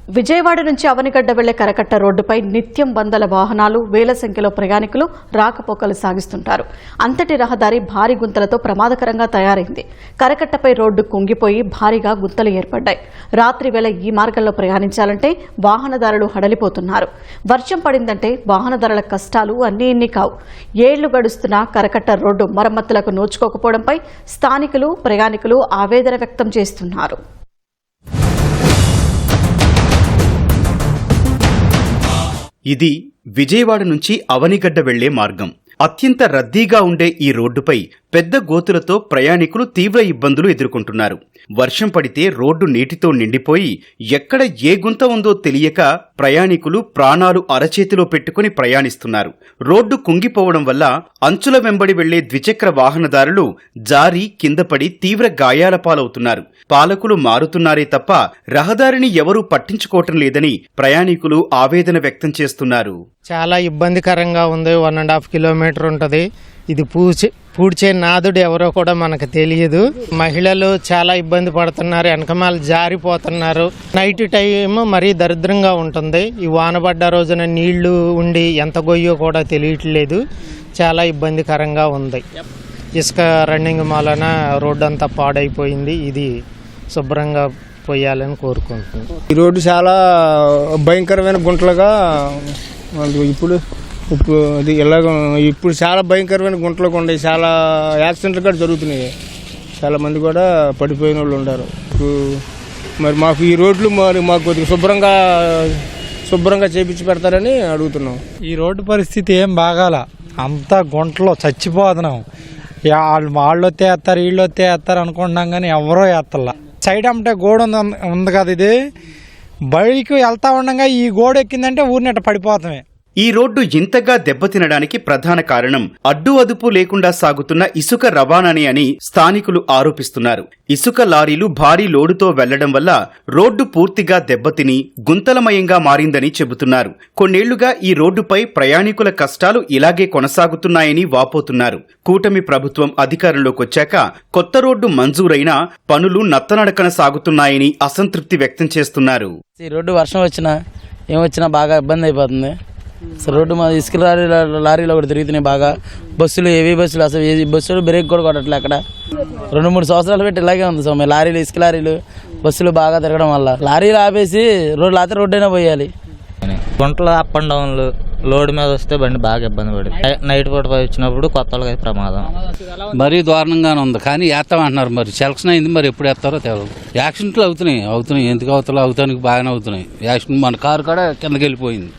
విజయవాడ నుంచి అవనిగడ్డ వెళ్లే కరకట్ట రోడ్డుపై నిత్యం వందల వాహనాలు వేల సంఖ్యలో ప్రయాణికులు రాకపోకలు సాగిస్తుంటారు. అంతటి రహదారి భారీ గుంతలతో ప్రమాదకరంగా తయారైంది. కరకట్టపై రోడ్డు కుంగిపోయి భారీగా గుంతలు ఏర్పడ్డాయి. రాత్రి వేళ ఈ మార్గంలో ప్రయాణించాలంటే వాహనదారులు హడలిపోతున్నారు. వర్షం పడిందంటే వాహనదారుల కష్టాలు అన్నీ ఇన్ని కావు. ఏళ్లు గడుస్తున్నా కరకట్ట రోడ్డు మరమ్మతులకు నోచుకోకపోవడంపై స్థానికులు ప్రయాణికులు ఆవేదన వ్యక్తం చేస్తున్నారు. ఇది విజయవాడ నుంచి అవనిగడ్డ వెళ్లే మార్గం. అత్యంత రద్దీగా ఉండే ఈ రోడ్డుపై పెద్ద గోతులతో ప్రయాణికులు తీవ్ర ఇబ్బందులు ఎదుర్కొంటున్నారు. వర్షం పడితే రోడ్డు నీటితో నిండిపోయి ఎక్కడ ఏ గుంత ఉందో తెలియక ప్రయాణికులు ప్రాణాలు అరచేతిలో పెట్టుకుని ప్రయాణిస్తున్నారు. రోడ్డు కుంగిపోవడం వల్ల అంచుల వెంబడి వెళ్లే ద్విచక్ర వాహనదారులు జారి కిందపడి తీవ్ర గాయాల పాలవుతున్నారు. పాలకులు మారుతున్నారే తప్ప రహదారిని ఎవరూ పట్టించుకోవటం లేదని ప్రయాణికులు ఆవేదన వ్యక్తం చేస్తున్నారు. చాలా ఇబ్బందికరంగా ఉంది. 1.5 కిలోమీటర్ ఉంటుంది. ఇది పూడ్చే నాదుడు ఎవరో కూడా మనకు తెలియదు. మహిళలు చాలా ఇబ్బంది పడుతున్నారు. వెనకమాల జారిపోతున్నారు. నైట్ టైం మరీ దరిద్రంగా ఉంటుంది. ఈ వానబడ్డ రోజున నీళ్లు ఉండి ఎంత గొయ్యో కూడా తెలియట్లేదు. చాలా ఇబ్బందికరంగా ఉంది. ఇసుక రన్నింగ్ మూలన రోడ్డు అంతా పాడైపోయింది. ఇది శుభ్రంగా పోయాలని కోరుకుంటున్నాను. ఈ రోడ్డు చాలా భయంకరమైన గుంటలుగా ఇప్పుడు చాలా భయంకరమైన గుంటలుగా ఉన్నాయి. చాలా యాక్సిడెంట్లు కూడా జరుగుతున్నాయి. చాలా మంది కూడా పడిపోయిన వాళ్ళు ఉన్నారు. మరి మాకు ఈ రోడ్లు మాకు కొద్దిగా శుభ్రంగా చేపించి పెడతారని అడుగుతున్నాం. ఈ రోడ్డు పరిస్థితి ఏం బాగాల, అంతా గుంటలో చచ్చిపోతున్నాం. వాళ్ళు వస్తే వేస్తారు, వీళ్ళు వస్తే వేస్తారు అనుకుంటున్నాం కానీ ఎవరో వేస్తల్లా. సైడ్ అమ్మటే గోడ ఉంది కదా, ఇది బైక్ వెళ్తా ఉండగా ఈ గోడ ఎక్కిందంటే ఊరినట్ట పడిపోతామే. ఈ రోడ్డు ఇంతగా దెబ్బతినడానికి ప్రధాన కారణం అడ్డు అదుపు లేకుండా సాగుతున్న ఇసుక రవాణాని అని స్థానికులు ఆరోపిస్తున్నారు. ఇసుక లారీలు భారీ లోడుతో వెళ్లడం వల్ల రోడ్డు పూర్తిగా దెబ్బతిని గుంతలమయంగా మారిందని చెబుతున్నారు. కొన్నేళ్లుగా ఈ రోడ్డుపై ప్రయాణికుల కష్టాలు ఇలాగే కొనసాగుతున్నాయని వాపోతున్నారు. కూటమి ప్రభుత్వం అధికారంలోకొచ్చాక కొత్త రోడ్డు మంజూరైనా పనులు నత్తనడకన సాగుతున్నాయని అసంతృప్తి వ్యక్తం చేస్తున్నారు. ఈ రోడ్డు వర్షం వచ్చినా బాగా ఇబ్బంది అయిపోతుంది. అసలు రోడ్డు మా ఇసుక లారీలో కూడా తిరుగుతున్నాయి బాగా. బస్సులు హెవీ బస్సులు, అసలు ఏ బస్సులు బ్రేక్ కూడా కొట్టట్లే. అక్కడ 2-3 సంవత్సరాలు పెట్టి ఇలాగే ఉంది స్వామి. లారీలు, ఇసుక లారీలు, బస్సులు బాగా తిరగడం వల్ల లారీలు ఆపేసి రోడ్డు అయినా పోయాలి. గుంటలు అప్ అండ్ డౌన్లు, లోడ్ మీద వస్తే బండి బాగా ఇబ్బంది పడి నైట్ పూట వచ్చినప్పుడు కొత్త వాళ్ళకి ప్రమాదం. మరీ దారుణంగానే ఉంది. కానీ వేస్తామంటున్నారు, మరి సెలక్షన్ అయింది, మరి ఎప్పుడు వేస్తారో తెలియదు. యాక్సిడెంట్లు అవుతున్నాయి. ఎందుకు అవుతానికి బాగానే అవుతున్నాయి. యాక్సిడెంట్ మన కారు కూడా కిందకి వెళ్ళిపోయింది.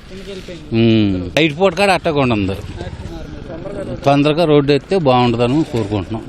నైట్ పూట కూడా అట్టకుండా ఉంది. తొందరగా రోడ్డు ఎత్తే బాగుంటుందని కోరుకుంటున్నాం.